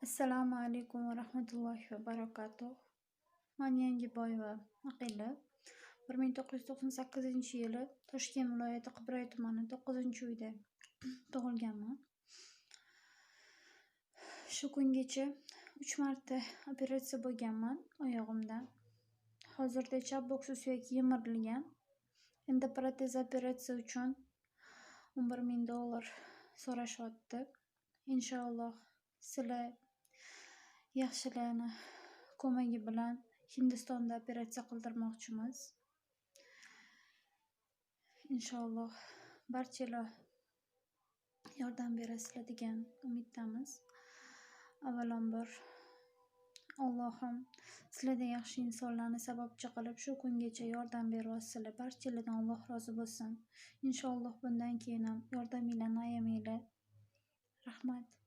Assalomu alaykum va rahmatullohi va barakatuh. Men Yangiboyeva Aqila. 1998-yili Toshkent viloyati Qibray tumani 9-uyda tug'ilganman. Shu kungacha 3 marta operatsiya bo'lganman oyog'imda. Hozirda chap boks suyagi yemirilgan. Endi protez operatsiya uchun $11,000 so'rashyapti. Inshaalloh sizlar yaxshilarni ko'magi bilan Hindistonda operatsiya qildirmoqchimiz. Inshaalloh barchalar yordam berasizlar degan umiddamiz. Avvalambor Allohim sizlardan yaxshi insonlarni sababchi qilib shu kungacha yordam beryapsizlar. Barchalardan Alloh rozi bo'lsin. Inshaalloh bundan keyin ham yordaminglarni ayamanglar. Rahmat.